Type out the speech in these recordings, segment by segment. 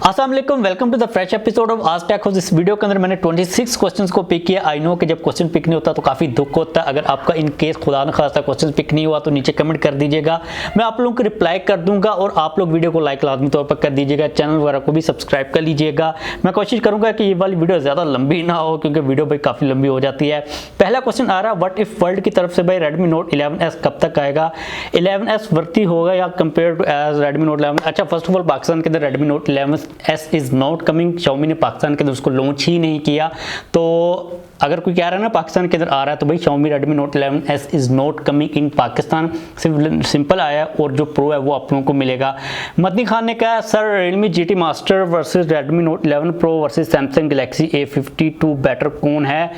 अस्सलाम वालेकुम, welcome to the fresh episode of Aaj tech house. इस वीडियो के अंदर मैंने 26 क्वेश्चंस को पिक किया। आई नो कि जब क्वेश्चन पिक नहीं होता तो काफ़ी दुख होता है। अगर आपका इन केस खुदा न खास्ता क्वेश्चन पिक नहीं हुआ तो नीचे कमेंट कर दीजिएगा, मैं आप लोगों को रिप्लाई कर दूंगा और आप लोग वीडियो को लाइक लाजमी तौर पर कर दीजिएगा, चैनल वगैरह को भी सब्सक्राइब कर लीजिएगा। मैं कोशिश करूँगा कि ये वाली वीडियो ज़्यादा लंबी ना हो क्योंकि वीडियो भाई काफ़ी लंबी हो जाती है। पहला क्वेश्चन आ रहा है, व्हाट इफ वर्ल्ड की तरफ से भाई रेडमी नोट 11S कब तक आएगा? 11S वर्ती होगा या compare to as Redmi note 11? अच्छा, फर्स्ट ऑफ ऑल पाकिस्तान के अंदर Redmi note 11S is not coming. Xiaomi ने पाकिस्तान के अंदर उसको लॉन्च ही नहीं किया। तो अगर कोई कह रहा है ना पाकिस्तान के अंदर आ रहा है तो भाई Xiaomi Redmi Note 11S is not coming in Pakistan. Simple आया और जो प्रो है वो आप लोगों को मिलेगा। मदनी खान ने कहा sir Realme GT Master versus Redmi Note 11 Pro versus Samsung Galaxy A52 better कौन है?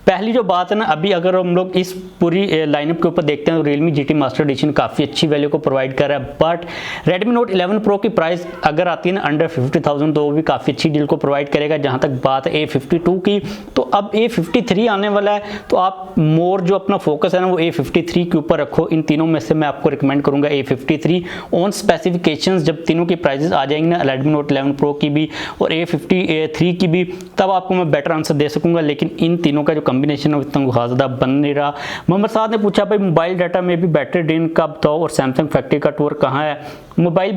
पहली जो बात है ना, अभी अगर हम लोग इस पूरी लाइनअप के ऊपर देखते हैं तो Realme GT Master एडिशन काफ़ी अच्छी वैल्यू को प्रोवाइड कर रहा है, बट Redmi Note 11 Pro की प्राइस अगर आती है ना अंडर 50,000 तो वो भी काफ़ी अच्छी डील को प्रोवाइड करेगा। जहाँ तक बात है A52 की, तो अब A53 आने वाला है तो आप मोर जो अपना फोकस है ना वो A53 के ऊपर रखो। इन तीनों में से मैं आपको रिकमेंड करूँगा A53 ऑन स्पेसिफिकेशंस। जब तीनों की प्राइजेस आ जाएंगी ना, Redmi Note 11 Pro की भी और A53 की भी, तब आपको मैं बेटर आंसर दे सकूँगा। लेकिन इन तीनों का जो कॉम्बिनेशन इतना ज़्यादा बन नहीं रहा। मोहम्मद साहब ने पूछा भाई मोबाइल डाटा में भी बैटरी ड्रेन का बताओ और सैमसंग फैक्ट्री का टूर कहाँ है? मोबाइल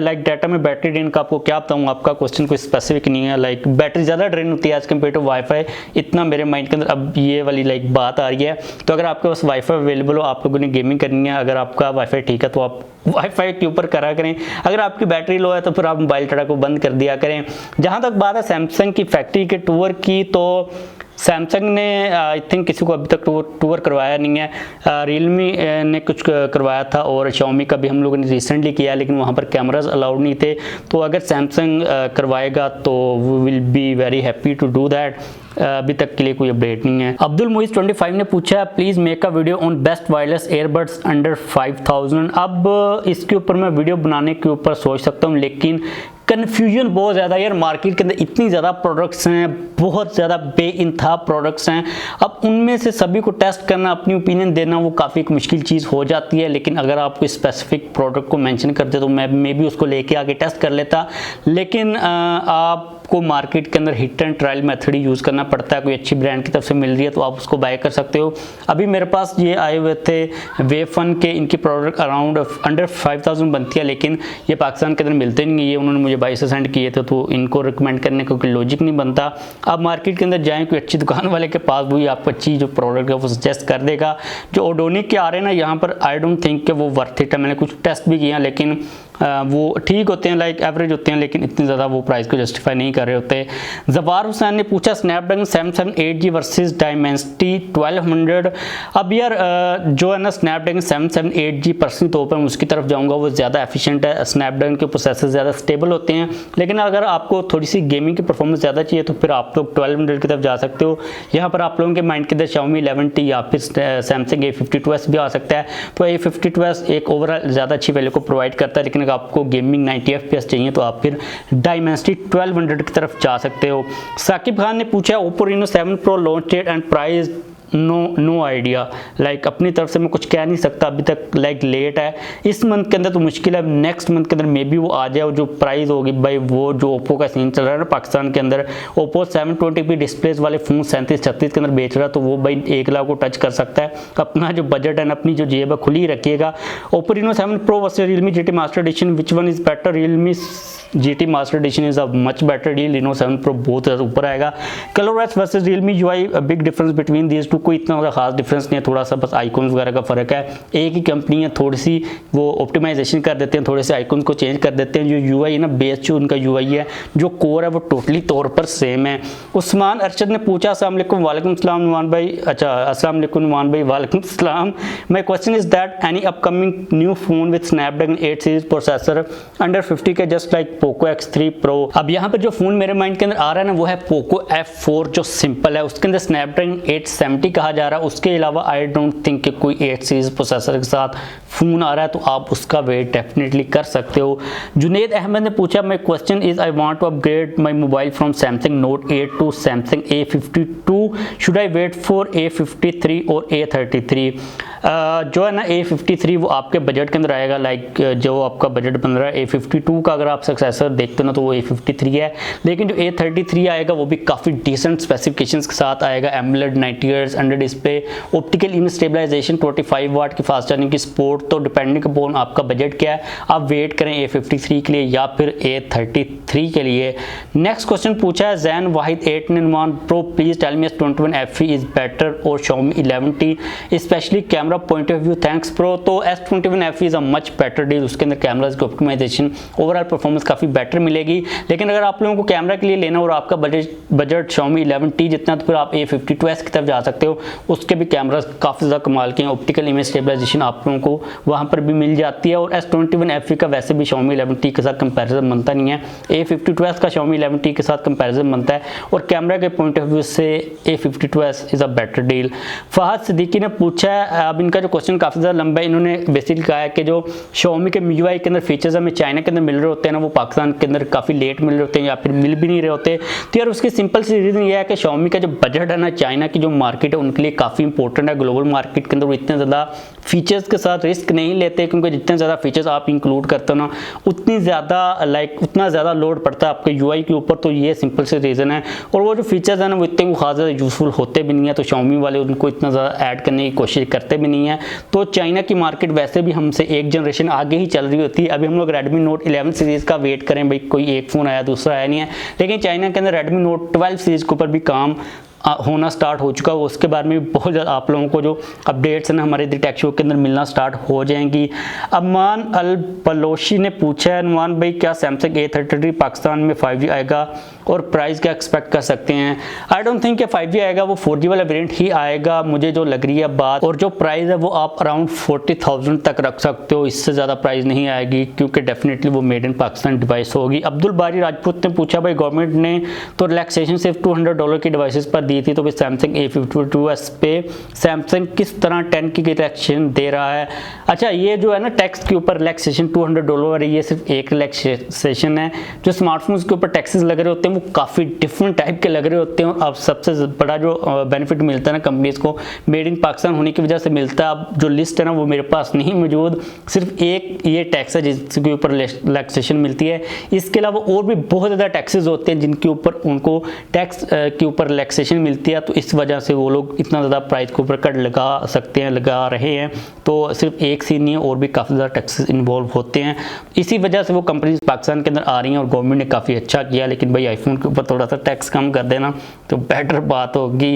लाइक डाटा में बैटरी ड्रेन का आपको क्या बताऊँ, आपका क्वेश्चन कोई स्पेसिफिक नहीं है। लाइक बैटरी ज़्यादा ड्रेन होती है एज कम्पेयर टू वाईफाई, इतना मेरे माइंड के अंदर अब ये वाली लाइक बात आ रही है। तो अगर आपके पास वाईफाई अवेलेबल हो, आप लोगों ने गेमिंग करनी है, अगर आपका वाईफाई ठीक है तो आप वाईफाई के ऊपर करा करें। अगर आपकी बैटरी लो है तो फिर आप मोबाइल डाटा को बंद कर दिया करें। जहाँ तक बात है सैमसंग की फैक्ट्री के टूर की, तो सैमसंग ने आई थिंक किसी को अभी तक टूर करवाया नहीं है। रियलमी ने कुछ करवाया था और Xiaomi का भी हम लोगों ने रिसेंटली किया, लेकिन वहाँ पर कैमराज अलाउड नहीं थे। तो अगर सैमसंग करवाएगा तो we will be very happy to do that. अभी तक के लिए कोई अपडेट नहीं है। अब्दुल मुइज 25 ने पूछा please make a video on best wireless earbuds under 5000। अब इसके ऊपर मैं वीडियो बनाने के ऊपर सोच सकता हूँ, लेकिन कन्फ्यूजन बहुत ज़्यादा यार। मार्केट के अंदर इतनी ज़्यादा प्रोडक्ट्स हैं, बहुत ज़्यादा बेइंतहा प्रोडक्ट्स हैं। अब उनमें से सभी को टेस्ट करना, अपनी ओपिनियन देना वो काफ़ी एक मुश्किल चीज़ हो जाती है। लेकिन अगर आप कोई स्पेसिफिक प्रोडक्ट को मेंशन करते तो मैं भी उसको लेके आके टेस्ट कर लेता। लेकिन आपको मार्केट के अंदर hit and trial method he use करना पड़ता है। कोई अच्छी ब्रांड की तरफ से मिल रही है तो आप उसको बाय कर सकते हो। अभी मेरे पास ये आए हुए थे वेफन के, इनकी प्रोडक्ट अराउंड अंडर 5000 बनती है, लेकिन ये पाकिस्तान के अंदर मिलते नहीं है। ये उन्होंने मुझे 22 सेंड किए थे, तो इनको रिकमेंड करने का कोई लॉजिक नहीं बनता। आप मार्केट के अंदर जाएं कोई अच्छी दुकान वाले के पास, वही आपको अच्छी जो प्रोडक्ट है वो सजेस्ट कर देगा। जो ओडोनिक के आ रहे हैं ना यहाँ पर, आई डोंट थिंक कि वो वर्थ इट है। मैंने कुछ टेस्ट भी किया लेकिन वो ठीक होते हैं, लाइक एवरेज होते हैं, लेकिन इतनी ज़्यादा वो प्राइस को जस्टिफाई नहीं कर रहे होते। जवार हुसैन ने पूछा स्नैपड्रैगन 778G वर्सेस डायमेंसिटी 1200। अब यार जो है ना स्नैपड्रैगन 778G पर्सनली तौर पर मैं उसकी तरफ जाऊँगा, वो ज़्यादा एफिशिएंट है। स्नैपड्रैगन के प्रोसेसर ज़्यादा स्टेबल होते हैं, लेकिन अगर आपको थोड़ी सी गेमिंग की परफॉर्मेंस ज़्यादा चाहिए तो फिर आप लोग 1200 की तरफ जा सकते हो। यहाँ पर आप लोगों के माइंड के अंदर Xiaomi 11T या फिर सैमसंग A52s भी आ सकता है। तो A52s एक ओवरऑल ज़्यादा अच्छी वैल्यू को प्रोवाइड करता है, लेकिन अगर आपको गेमिंग 90 FPS चाहिए तो आप फिर डायमेंसिटी 1200 की तरफ जा सकते हो। साकिब खान ने पूछा Oppo Reno 7 Pro launch date and price no idea. Like अपनी तरफ से मैं कुछ कह नहीं सकता अभी तक, लाइक लेट है। इस मंथ के अंदर तो मुश्किल है, नेक्स्ट मंथ के अंदर मे बी वो आ जाए। और जो प्राइस होगी भाई, वो जो ओप्पो का सीन चल रहा है ना पाकिस्तान के अंदर, ओप्पो 720p डिस्प्लेस वाले फोन 37-36 के अंदर बेच रहा है, तो वो भाई 1 लाख को टच कर सकता है। अपना जो बजट है, अपनी जो जेब है खुली रखिएगा। Oppo Reno 7 Pro versus Realme GT Master edition, which one is better? Realme GT Master edition is a much better deal. Reno 7 Pro बहुत ज़्यादा ऊपर आएगा। ColorOS versus Realme UI, big difference between these two? कोई इतना ज़्यादा खास difference नहीं है, थोड़ा सा बस आइकॉन्स वगैरह का फ़र्क है। एक ही कंपनी है, थोड़ी सी वो ऑप्टिमाइजेशन कर देते हैं, थोड़े से आइकॉन्स को चेंज कर देते हैं। जो UI है ना, बेस जो उनका UI है, जो कोर है वो टोटली तौर पर सेम है। उस्मान अरशद ने पूछा अस्सलाम वालेकुम। वालेकुम सलाम नुमान भाई। अच्छा, अस्सलाम वालेकुम नुमान भाई। वालेकुम सलाम। My question is that any upcoming new phone with Snapdragon 8 series processor under 50K just like Poco X3 Pro? अब यहाँ पर जो फोन मेरे माइंड के अंदर आ रहा है ना, वो है पोको F4 जो सिंपल है, उसके अंदर स्नैपड्रैगन 870 कहा जा रहा है। उसके अलावा आई डोंट थिंक कि कोई 8 सीरीज प्रोसेसर के साथ फ़ोन आ रहा है, तो आप उसका वेट डेफिनेटली कर सकते हो। जुनेद अहमद ने पूछा my question is I want to upgrade my mobile from Samsung note 8 to Samsung A52, should I wait for A53 और A33? जो है ना A53 वो आपके बजट के अंदर आएगा, लाइक जो आपका बजट बन रहा है A52 का, अगर आप सक्सेसर देखते हो ना तो वो A53 है। लेकिन जो A33 आएगा वो भी काफ़ी डिसेंट स्पेसिफिकेशंस के साथ आएगा। AMOLED 90 hertz under display, optical image stabilization, 25 watt की फास्ट चार्जिंग की सपोर्ट। तो डिपेंडिंग अपॉन आपका बजट क्या है, आप वेट करें A53 के लिए या फिर A33 के लिए। नेक्स्ट क्वेश्चन पूछा है Zain Wahid 891 Pro, please tell me S21FE is better और Xiaomi 11T specially camera point of view, thanks pro. तो S21FE is a much better deal, उसके अंदर कैमराज की ऑप्टिमाइजेशन, ओवरऑल परफॉर्मेंस काफ़ी बेटर मिलेगी। लेकिन अगर आप लोगों को कैमरा के लिए लेना और आपका बजट Xiaomi 11T जितना, तो फिर आप A52s की तरफ जा सकते हो। उसके भी कैमराज काफ़ी ज़्यादा कमाल के हैं, ऑप्टिकल इमेज स्टेबलाइजेशन आप लोगों को वहाँ पर भी मिल जाती है। और S21FE का वैसे भी Xiaomi 11T के साथ कंपैरिजन बनता नहीं है, A52s का Xiaomi 11T के साथ कंपैरिजन बनता है। और कैमरा के पॉइंट ऑफ व्यू से A52s is a better deal. Fahad Siddiqui ने पूछा है, अब इनका जो क्वेश्चन काफ़ी ज़्यादा लंबा है, इन्होंने बेसिकली कहा है कि जो Xiaomi के MIUI के अंदर फीचर्स हमें चाइना के अंदर मिल रहे होते हैं ना, वो पाकिस्तान के अंदर काफ़ी लेट मिल रहे होते हैं या फिर मिल भी नहीं रहे होते। तो यार उसकी सिंपल सी रीज़न ये है कि Xiaomi का जो बजट है ना, चाइना की जो मार्केट है उनके लिए काफ़ी इंपॉर्टेंट है। ग्लोबल मार्केट के अंदर वो इतने ज़्यादा फीचर्स के साथ रिस्क नहीं लेते, क्योंकि जितने ज़्यादा फीचर्स आप इंक्लूड करते हो ना, उतनी ज़्यादा उतना ज़्यादा लोड पड़ता है आपके UI के ऊपर। तो ये सिंपल से रीज़न है। और वो जो फीचर्स है ना, वो इतने खास ज़्यादा यूजफुल होते भी नहीं है, तो Xiaomi वाले उनको इतना ज़्यादा ऐड करने की कोशिश करते भी नहीं है। तो चाइना की मार्केट वैसे भी हमसे एक जनरेशन आगे ही चल रही होती है। अभी हम लोग Redmi Note 11 सीरीज़ का वेट करें, भाई कोई एक फ़ोन आया दूसरा आया नहीं है। लेकिन चाइना के अंदर Redmi Note 12 सीरीज़ के ऊपर भी काम होना स्टार्ट हो चुका है। उसके बारे में बहुत ज़्यादा आप लोगों को जो अपडेट्स हैं ना हमारे टेक शो के अंदर मिलना स्टार्ट हो जाएंगी। अमान अल बलोशी ने पूछा है, नुमान भाई क्या सैमसंग A33 पाकिस्तान में 5G आएगा और प्राइस क्या एक्सपेक्ट कर सकते हैं? आई डोंट थिंक कि 5G आएगा, वो 4G वाला वेरिएंट ही आएगा, मुझे जो लग रही है बात। और जो प्राइस है वो आप अराउंड 40,000 तक रख सकते हो, इससे ज़्यादा प्राइस नहीं आएगी, क्योंकि डेफिनेटली वो मेड इन पाकिस्तान डिवाइस होगी। अब्दुल बारी राजपूत ने पूछा, भाई गवर्नमेंट ने तो रिलैक्सेशन सिर्फ $200 की डिवाइसेस पर दी थी, तो सैमसंग A52s पे सैमसंग किस तरह 10 की रिलैक्सेशन दे रहा है? अच्छा, ये जो है ना टैक्स के ऊपर रिलैक्सेशन $200 है, ये सिर्फ एक रिलैक्सेशन है। जो स्मार्टफोन्स के ऊपर टैक्सेस लग रहे होते हैं वो काफ़ी डिफरेंट टाइप के लग रहे होते हैं। और अब सबसे बड़ा जो बेनिफिट मिलता है ना कंपनीज को, मेड इन पाकिस्तान होने की वजह से मिलता है। अब जो लिस्ट है ना वो मेरे पास नहीं मौजूद, सिर्फ एक ये टैक्स है जिसके ऊपर रिलैक्सेशन मिलती है। इसके अलावा और भी बहुत ज़्यादा टैक्सेस होते हैं जिनके ऊपर उनको टैक्स के ऊपर रिलैक्सेशन मिलती है। तो इस वजह से वो लोग इतना ज़्यादा प्राइस के ऊपर कट लगा सकते हैं, लगा रहे हैं। तो सिर्फ एक सीन नहीं है, और भी काफ़ी ज़्यादा टैक्सेस इन्वॉल्व होते हैं। इसी वजह से वो कंपनीज पाकिस्तान के अंदर आ रही हैं और गवर्नमेंट ने काफ़ी अच्छा किया। लेकिन भाई आईफोन के ऊपर थोड़ा सा टैक्स कम कर देना तो बेटर बात होगी।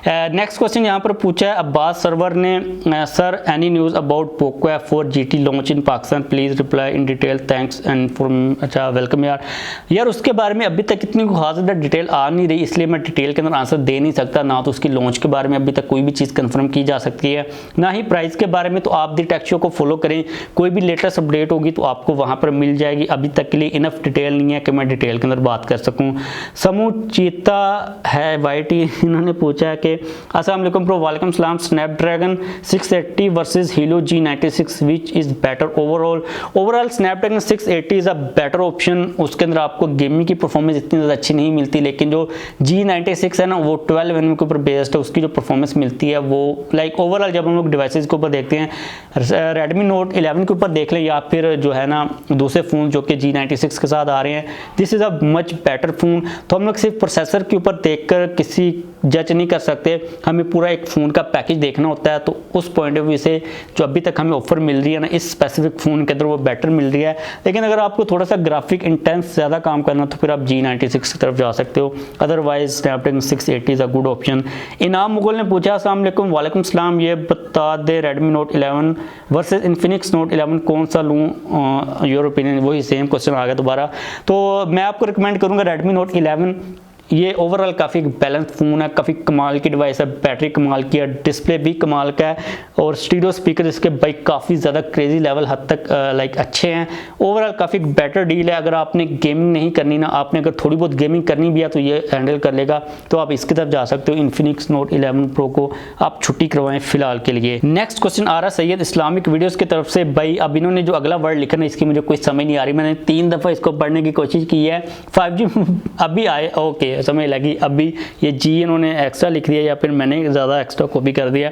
नेक्स्ट क्वेश्चन यहाँ पर पूछा है अब्बास सरवर ने, sir any news about Poco F4 GT launch in Pakistan, please reply in detail, thanks and for. अच्छा वेलकम यार उसके बारे में अभी तक इतनी खास ज़्यादा डिटेल आ नहीं रही, इसलिए मैं डिटेल के अंदर आंसर दे नहीं सकता। ना तो उसकी लॉन्च के बारे में अभी तक कोई भी चीज़ कंफर्म की जा सकती है, ना ही प्राइस के बारे में। तो आप दी टेक शो को फॉलो करें, कोई भी लेटेस्ट अपडेट होगी तो आपको वहां पर मिल जाएगी। अभी तक के लिए इनफ डिटेल नहीं है कि मैं डिटेल के अंदर बात कर सकूं। समूचीता है वाईटी, इन्होंने पूछा है कि अस्सलाम वालेकुम प्रो, वालेकुम सलाम, Snapdragon 680 versus Helo G96 which is better overall Snapdragon 680 is a better option. उसके अंदर आपको गेमिंग की परफॉर्मेंस इतनी ज़्यादा अच्छी नहीं मिलती, लेकिन जो G96 है ना वो 12 nm के ऊपर बेस्ड है, उसकी जो परफॉर्मेंस मिलती है वो लाइक ओवरऑल जब हम लोग डिवाइसेस के ऊपर देखते हैं, Redmi Note 11 के ऊपर देख लें या फिर जो है ना दूसरे फ़ोन जो कि G96 के साथ आ रहे हैं, this is a much better phone. तो हम लोग सिर्फ प्रोसेसर के ऊपर देखकर किसी जज नहीं कर सकते, हमें पूरा एक फ़ोन का पैकेज देखना होता है। तो उस पॉइंट ऑफ व्यू से जो अभी तक हमें ऑफर मिल रही है ना इस स्पेसिफिक फ़ोन के अंदर वो बेटर मिल रही है। लेकिन अगर आपको थोड़ा सा ग्राफिक इंटेंस ज़्यादा काम करना तो फिर आप G96 की तरफ जा सकते हो, otherwise Snapdragon 680 is a good option. इनाम मुगल ने पूछा अस्सलाम वालेकुम, वालेकुम सलाम, ये बता दे Redmi Note 11 versus Infinix Note 11 कौन सा लूँ, योर ओपिनियन। वही सेम क्वेश्चन आ गया दोबारा। तो मैं आपको रिकमेंड करूँगा Redmi Note 11, ये ओवरऑल काफ़ी बैलेंस फ़ोन है, काफ़ी कमाल की डिवाइस है, बैटरी कमाल की है, डिस्प्ले भी कमाल का है, और स्टीरियो स्पीकर इसके भाई काफ़ी ज़्यादा क्रेजी लेवल हद तक लाइक अच्छे हैं। ओवरऑल काफ़ी बेटर डील है। अगर आपने गेमिंग नहीं करनी ना, आपने अगर थोड़ी बहुत गेमिंग करनी भी है तो ये हैंडल कर लेगा, तो आप इसकी तरफ जा सकते हो। Infinix Note 11 Pro को आप छुट्टी करवाएं फिलहाल के लिए। नेक्स्ट क्वेश्चन आ रहा है सैयद इस्लामिक वीडियोज़ की तरफ से। भाई अब इन्होंने जो अगला वर्ड लिखा ना इसकी मुझे कोई समझ नहीं आ रही, मैंने 3 दफ़ा इसको पढ़ने की कोशिश की है। 5G अभी आए, ओके समझ लगी, अभी ये जी इन्होंने एक्स्ट्रा लिख दिया या फिर मैंने ज़्यादा एक्स्ट्रा कॉपी कर दिया।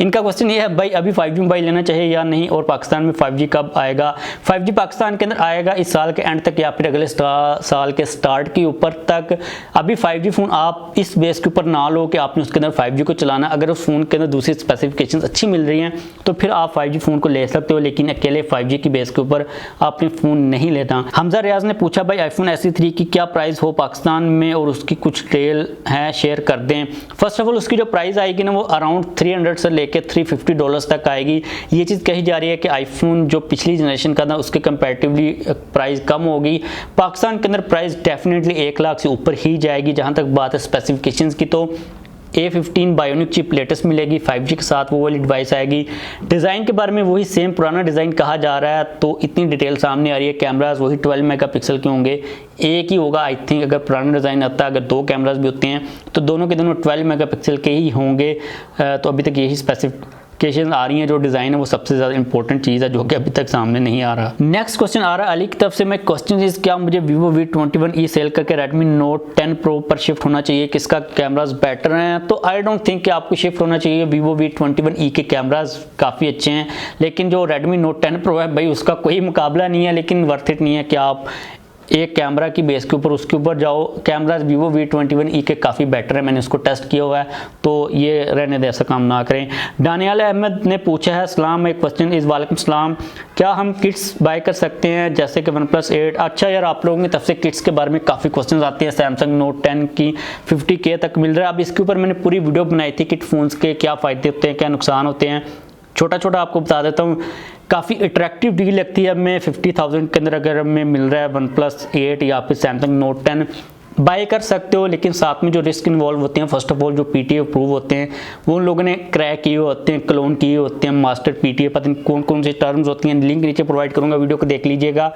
इनका क्वेश्चन ये है भाई अभी 5G मोबाइल लेना चाहिए या नहीं, और पाकिस्तान में 5G कब आएगा। 5G पाकिस्तान के अंदर आएगा इस साल के एंड तक या फिर अगले साल के स्टार्ट के ऊपर तक। अभी 5G फ़ोन आप इस बेस के ऊपर ना लो कि आपने उसके अंदर 5G को चलाना। अगर उस फ़ोन के अंदर दूसरी स्पेसिफिकेशंस अच्छी मिल रही हैं तो फिर आप 5G फ़ोन को ले सकते हो, लेकिन अकेले 5G की बेस के ऊपर आपने फ़ोन नहीं लेना। हमजा रियाज ने पूछा भाई आईफोन SE3 की क्या प्राइस हो पाकिस्तान में और उसकी कुछ डिटेल है शेयर कर दें। फर्स्ट ऑफ ऑल उसकी जो प्राइस आएगी ना वो अराउंड 300 से लेकर $350 तक आएगी। ये चीज़ कही जा रही है कि आईफोन जो पिछली जनरेशन का था उसके कंपैरेटिवली प्राइस कम होगी। पाकिस्तान के अंदर प्राइस डेफिनेटली 1 लाख से ऊपर ही जाएगी। जहाँ तक बात है स्पेसिफिकेशंस की तो A15 बायोनिक चिप लेटेस्ट मिलेगी, 5G के साथ वो वाली डिवाइस आएगी। डिज़ाइन के बारे में वही सेम पुराना डिज़ाइन कहा जा रहा है, तो इतनी डिटेल सामने आ रही है। कैमराज वही 12 मेगापिक्सल के होंगे, एक ही होगा आई थिंक। अगर पुराना डिज़ाइन आता है, अगर 2 कैमराज भी होते हैं तो दोनों के दोनों 12 मेगापिक्सल के ही होंगे। तो अभी तक यही स्पेसिफिकेशन आ रही हैं। जो डिज़ाइन है वो सबसे ज़्यादा इंपॉर्टेंट चीज़ है जो कि अभी तक सामने नहीं आ रहा। नेक्स्ट क्वेश्चन आ रहा है अली की तरफ से। मैं क्वेश्चन इज क्या मुझे Vivo V21e सेल करके Redmi Note 10 Pro पर शिफ्ट होना चाहिए, किसका कैमराज बेटर हैं? तो आई डोंट थिंक कि आपको शिफ्ट होना चाहिए। Vivo V21e के कैमराज काफ़ी अच्छे हैं, लेकिन जो Redmi Note 10 Pro है भाई उसका कोई मुकाबला नहीं है। लेकिन वर्थ इट नहीं है कि आप एक कैमरा की बेस के ऊपर उसके ऊपर जाओ। कैमराज Vivo V21e के काफ़ी बेटर है, मैंने उसको टेस्ट किया हुआ है, तो ये रहने दे, ऐसा काम ना करें। दानियाल अहमद ने पूछा है सलाम एक क्वेश्चन इस वालेकुम सलाम, क्या हम किट्स बाय कर सकते हैं जैसे कि OnePlus 8? अच्छा यार, आप लोगों की तरफ से किट्स के बारे में काफ़ी क्वेश्चन आते हैं। Samsung Note 10 की 50K तक मिल रहा है। अब इसके ऊपर मैंने पूरी वीडियो बनाई थी किट फ़ोन्स के क्या फ़ायदे होते हैं, क्या नुकसान होते हैं। छोटा छोटा आपको बता देता हूँ। काफ़ी अट्रैक्टिव डील लगती है हमें 50,000 के अंदर अगर हमें मिल रहा है OnePlus 8 या फिर Samsung Note 10 बाय कर सकते हो। लेकिन साथ में जो रिस्क इन्वॉल्व होते हैं, फर्स्ट ऑफ ऑल जो PTA अप्रूव होते हैं वो उन लोगों ने क्रैक किए होते हैं, क्लोन किए होते हैं, मास्टर PTA पता नहीं कौन कौन सी टर्म्स होती हैं। लिंक नीचे प्रोवाइड करूँगा, वीडियो को देख लीजिएगा।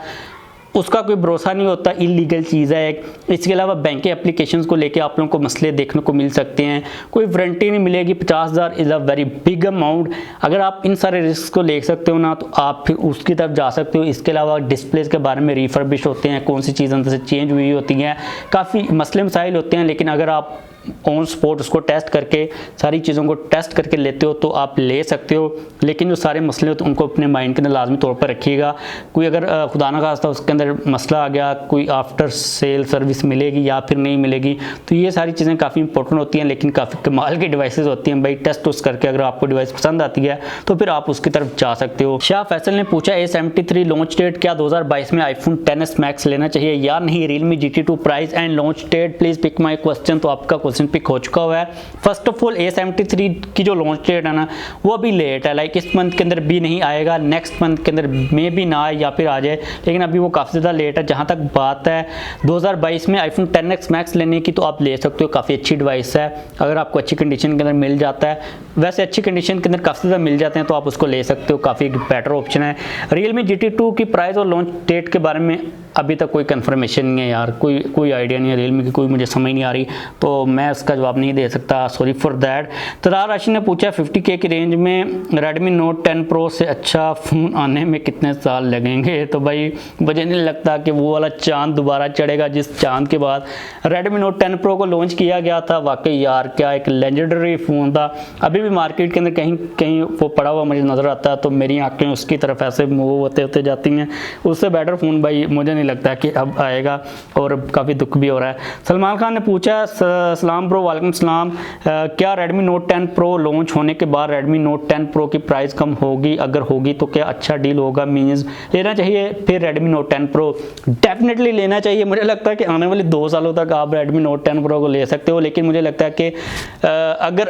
उसका कोई भरोसा नहीं होता, इलीगल चीज़ है एक। इसके अलावा बैंक के एप्लीकेशंस को लेके आप लोगों को मसले देखने को मिल सकते हैं। कोई वारंटी नहीं मिलेगी। 50,000 is a very big amount. अगर आप इन सारे रिस्क को ले सकते हो ना तो आप फिर उसकी तरफ जा सकते हो। इसके अलावा डिस्प्लेस के बारे में रिफर्बिश होते हैं, कौन सी चीज़ अंदर से चेंज हुई होती हैं, काफ़ी मसले मसाइल होते हैं। लेकिन अगर आप ऑन स्पॉट उसको टेस्ट करके सारी चीज़ों को टेस्ट करके लेते हो तो आप ले सकते हो। लेकिन जो सारे मसले होते हैं उनको अपने माइंड के अंदर लाजमी तौर पर रखिएगा। कोई अगर खुदा ना खास्ता उसके अंदर मसला आ गया, कोई आफ्टर सेल सर्विस मिलेगी या फिर नहीं मिलेगी, तो ये सारी चीज़ें काफ़ी इंपॉर्टेंट होती हैं। लेकिन काफ़ी कमाल की डिवाइसेस होती हैं भाई। टेस्ट उस करके अगर आपको डिवाइस पसंद आती है तो फिर आप उसकी तरफ जा सकते हो। शाह फैसल ने पूछा A73 लॉन्च डेट क्या 2022 में iPhone XS Max लेना चाहिए या नहीं? Realme GT2 price and launch date please pick my question. तो आपका क्वेश्चन पिक हो चुका हुआ है। फर्स्ट ऑफ ऑल A73 की जो लॉन्च डेट है ना वो अभी लेट है। लाइक इस मंथ के अंदर भी नहीं आएगा, नेक्स्ट मंथ के अंदर में भी ना आए या फिर आ जाए, लेकिन अभी वो काफ़ी ज़्यादा लेट है। जहाँ तक बात है 2022 में iPhone XS Max लेने की तो आप ले सकते हो, काफ़ी अच्छी डिवाइस है। अगर आपको अच्छी कंडीशन के अंदर मिल जाता है, वैसे अच्छी कंडीशन के अंदर काफ़ी ज़्यादा मिल जाते हैं तो आप उसको ले सकते हो, काफ़ी बेटर ऑप्शन है। Realme GT2 की प्राइस और लॉन्च डेट के बारे में अभी तक कोई कंफर्मेशन नहीं है यार, कोई आइडिया नहीं है Realme की, कोई मुझे समझ नहीं आ रही, तो मैं उसका जवाब नहीं दे सकता, सॉरी फॉर दैट। तरार राशि ने पूछा 50K की रेंज में Redmi Note 10 Pro से अच्छा फ़ोन आने में कितने साल लगेंगे? तो भाई मुझे नहीं लगता कि वो वाला चांद दोबारा चढ़ेगा जिस चांद के बाद Redmi Note 10 Pro को लॉन्च किया गया था। वाकई यार क्या एक लेजेंडरी फ़ोन था। अभी भी मार्केट के अंदर कहीं कहीं वो पड़ा हुआ मुझे नज़र आता है तो मेरी आंखें उसकी तरफ ऐसे मूव होते होते जाती हैं। उससे बेटर फ़ोन भाई मुझे नहीं लगता कि अब आएगा और काफ़ी दुख भी हो रहा है। सलमान खान ने पूछा सलाम ब्रो, वालेकुम सलाम, क्या Redmi Note 10 Pro लॉन्च होने के बाद Redmi Note 10 Pro की प्राइस कम होगी? अगर होगी तो क्या अच्छा डील होगा? मीन्स लेना चाहिए फिर Redmi Note 10 Pro? डेफिनेटली लेना चाहिए। मुझे लगता है कि आने वाले 2 सालों तक आप Redmi Note 10 Pro को ले सकते हो। लेकिन मुझे लगता है कि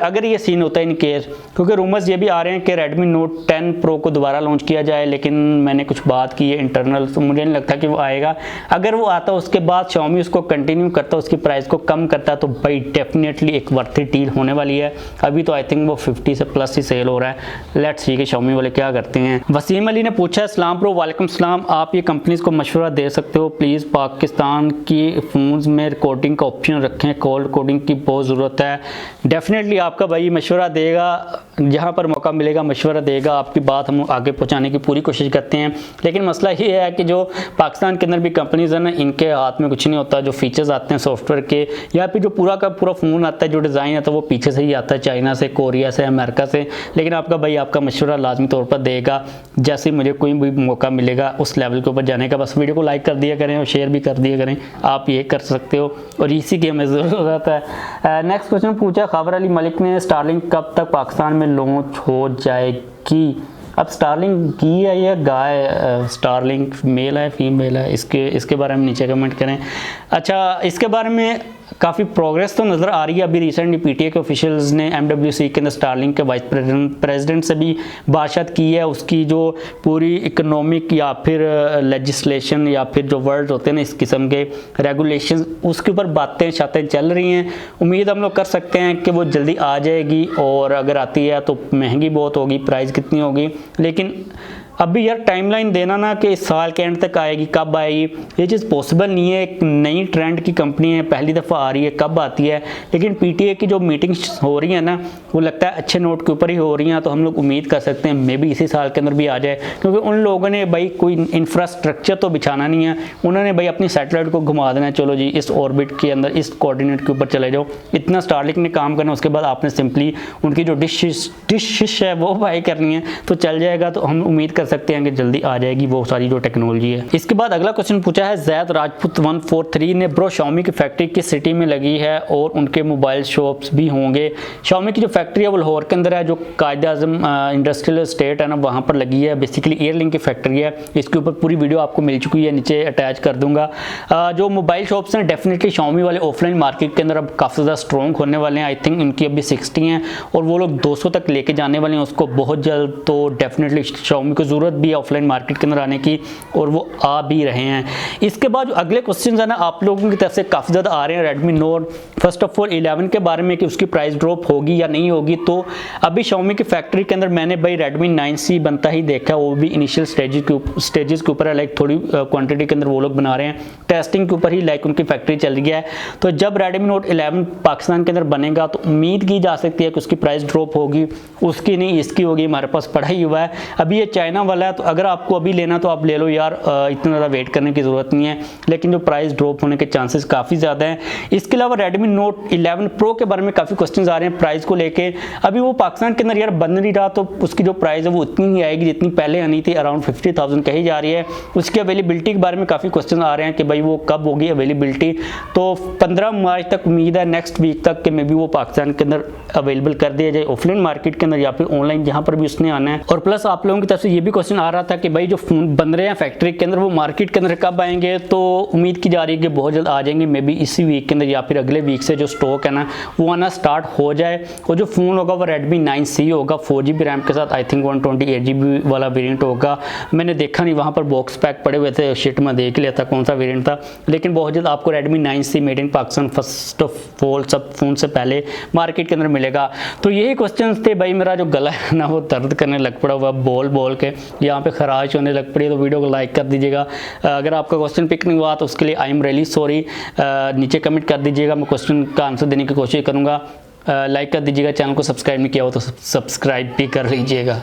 अगर ये सीन होता है इन केस, क्योंकि रूमर्स ये भी आ रहे हैं कि Redmi Note 10 Pro को दोबारा लॉन्च किया जाए, लेकिन मैंने कुछ बात की है इंटरनल, तो मुझे नहीं लगता कि वो आएगा। अगर वो आता उसके बाद Xiaomi उसको कंटिन्यू करता, उसकी प्राइस को कम करता, तो भाई डेफिनेटली एक वर्थ इट डील होने वाली है। अभी तो आई थिंक वो 50 से प्लस ही सेल हो रहा है। लेट्स सी कि Xiaomi वाले क्या करते हैं। वसीम अली ने पूछा सलाम ब्रो, वालेकुम सलाम, आप ये कंपनीज को मशवरा दे सकते हो प्लीज़ पाकिस्तान की फ़ोन्स में रिकॉर्डिंग का ऑप्शन रखें, कॉल रिकॉर्डिंग की बहुत ज़रूरत है। डेफिनेटली आपका भाई मशवरा देगा, जहाँ पर मौका मिलेगा मशवरा देगा, आपकी बात हम आगे पहुँचाने की पूरी कोशिश करते हैं। लेकिन मसला ये है कि जो पाकिस्तान के अंदर भी कंपनीज है ना, इनके हाथ में कुछ नहीं होता। जो फीचर्स आते हैं सॉफ्टवेयर के या फिर जो पूरा का पूरा फ़ोन आता है, जो डिज़ाइन आता है वो पीछे से ही आता है, चाइना से, कोरिया से, अमेरिका से। लेकिन आपका भाई आपका मशवरा लाजमी तौर पर देगा जैसे मुझे कोई भी मौका मिलेगा उस लेवल के ऊपर जाने का। बस वीडियो को लाइक कर दिया करें और शेयर भी कर दिया करें, आप ये कर सकते हो और इसी की हमें ज़रूरत है। नेक्स्ट क्वेश्चन पूछा खबर अली मलिक ने, स्टारलिंक कब तक पाकिस्तान में लॉन्च हो जाएगी? अब स्टारलिंक की है या गाय? स्टारलिंक मेल है फीमेल है, इसके बारे में नीचे कमेंट करें। अच्छा, इसके बारे में काफ़ी प्रोग्रेस तो नज़र आ रही है। अभी रिसेंटली पीटीए के ऑफिशियल्स ने MWC के अंदर स्टारलिंक के वाइस प्रेसिडेंट से भी बातचीत की है। उसकी जो पूरी इकोनॉमिक या फिर लेजिस्लेशन या फिर जो वर्ड होते हैं ना इस किस्म के रेगुलेशन, उसके ऊपर बातें शातें चल रही हैं। उम्मीद हम लोग कर सकते हैं कि वो जल्दी आ जाएगी, और अगर आती है तो महंगी बहुत होगी, प्राइस कितनी होगी। लेकिन अभी यार टाइमलाइन देना ना कि इस साल के एंड तक आएगी, कब आएगी, ये चीज़ पॉसिबल नहीं है। एक नई ट्रेंड की कंपनी है, पहली दफ़ा आ रही है, कब आती है। लेकिन पीटीए की जो मीटिंग्स हो रही है ना, वो लगता है अच्छे नोट के ऊपर ही हो रही हैं, तो हम लोग उम्मीद कर सकते हैं मे बी इसी साल के अंदर भी आ जाए। क्योंकि उन लोगों ने भाई कोई इंफ्रास्ट्रक्चर तो बिछाना नहीं है, उन्होंने भाई अपनी सैटेलाइट को घुमा देना है, चलो जी इस ऑर्बिट के अंदर इस कोऑर्डिनेट के ऊपर चले जाओ, इतना स्टारलिंक ने काम करना। उसके बाद आपने सिंपली उनकी जो डिश है वो बाई करनी है, तो चल जाएगा। तो हम उम्मीद कर सकते हैं कि जल्दी आ जाएगी वो सारी जो टेक्नोलॉजी है। इसके बाद अगला क्वेश्चन पूछा है जैद राजपूत 143 ने, ब्रो शाओमी की फैक्ट्री किस सिटी में लगी है और उनके मोबाइल शॉप्स भी होंगे? शाओमी की जो फैक्ट्री है वो लाहौर के अंदर है, जो कायदे आज़म इंडस्ट्रियल एस्टेट है ना वहाँ पर लगी है। बेसिकली एयरलिंक की फैक्ट्री है, इसके ऊपर पूरी वीडियो आपको मिल चुकी है, नीचे अटैच कर दूंगा। जो मोबाइल शॉप्स हैं डेफिनेटली शाओमी वाले ऑफलाइन मार्केट के अंदर अब काफ़ी ज़्यादा स्ट्रॉन्ग होने वाले हैं। आई थिंक इनकी अभी 60 हैं और वो लोग 200 तक लेके जाने वाले हैं उसको बहुत जल्द। तो डेफिनेटली शाओमी को ज़रूरत भी है ऑफलाइन मार्केट के अंदर आने की, और वो आ भी रहे हैं। इसके बाद जो अगले क्वेश्चन है ना आप लोगों की तरफ से काफ़ी ज़्यादा आ रहे हैं Redmi node first of all 11 के बारे में कि उसकी प्राइस ड्रॉप होगी या नहीं होगी। तो अभी शाओमी की फैक्ट्री के अंदर मैंने भाई रेडमी 9C बनता ही देखा, वो भी इनिशियल स्टेजेस के ऊपर है, लाइक थोड़ी क्वांटिटी के अंदर वो लोग बना रहे हैं, टेस्टिंग के ऊपर ही लाइक उनकी फैक्ट्री चल रही है। तो जब रेडमी नोट 11 पाकिस्तान के अंदर बनेगा तो उम्मीद की जा सकती है कि उसकी प्राइस ड्रॉप होगी, उसकी नहीं इसकी होगी। हमारे पास पड़ा ही हुआ है। अभी ये चाइना वाला है, तो अगर आपको अभी लेना तो आप ले लो यार, इतना ज़्यादा वेट करने की ज़रूरत नहीं है। लेकिन जो प्राइस ड्रॉप होने के चांसेस काफ़ी ज़्यादा हैं। इसके अलावा रेडमी नोट 11 प्रो के बारे में काफ़ी क्वेश्चंस आ रहे हैं प्राइस को लेके। अभी वो पाकिस्तान के अंदर यार बन नहीं रहा, तो उसकी जो प्राइस है वो उतनी ही आएगी जितनी पहले आनी थी, अराउंड 50,000 कही जा रही है। उसकी अवेलेबिलिटी के बारे में काफ़ी क्वेश्चन आ रहे हैं कि भाई वो कब होगी अवेलेबिलिटी। तो 15 मार्च तक उम्मीद है, नेक्स्ट वीक तक, कि मे बी वो पाकिस्तान के अंदर अवेलेबल कर दिया जाए ऑफलाइन मार्केट के अंदर या फिर ऑनलाइन, जहाँ पर भी उसने आना है। और प्लस आप लोगों की तरफ से ये भी क्वेश्चन आ रहा था कि भाई जो फोन बन रहे हैं फैक्ट्री के अंदर वो मार्केट के अंदर कब आएंगे? तो उम्मीद की जा रही है कि बहुत जल्द आ जाएंगे, मे बी इसी वीक के अंदर या फिर अगले वीक से जो स्टॉक है ना वो आना स्टार्ट हो जाए। और जो फ़ोन होगा वो रेडमी 9C होगा, 4GB रैम के साथ, आई थिंक 128GB वाला वेरिएंट होगा। मैंने देखा नहीं, वहाँ पर बॉक्स पैक पड़े हुए थे, शीट में देख लिया था कौन सा वेरिएंट था। लेकिन बहुत जल्द आपको Redmi 9C made in Pakistan first of all सब फोन से पहले मार्केट के अंदर मिलेगा। तो यही क्वेश्चन थे भाई। मेरा जो गला है ना वो दर्द करने लग पड़ा हुआ बोल के, यहाँ पे खराश होने लग पड़ी। तो वीडियो को लाइक कर दीजिएगा। अगर आपका क्वेश्चन पिक नहीं हुआ तो उसके लिए आई एम रियली सॉरी, नीचे कमेंट कर दीजिएगा, मैं क्वेश्चन का आंसर देने की कोशिश करूँगा। लाइक कर दीजिएगा, चैनल को सब्सक्राइब नहीं किया हो तो सब्सक्राइब भी कर लीजिएगा।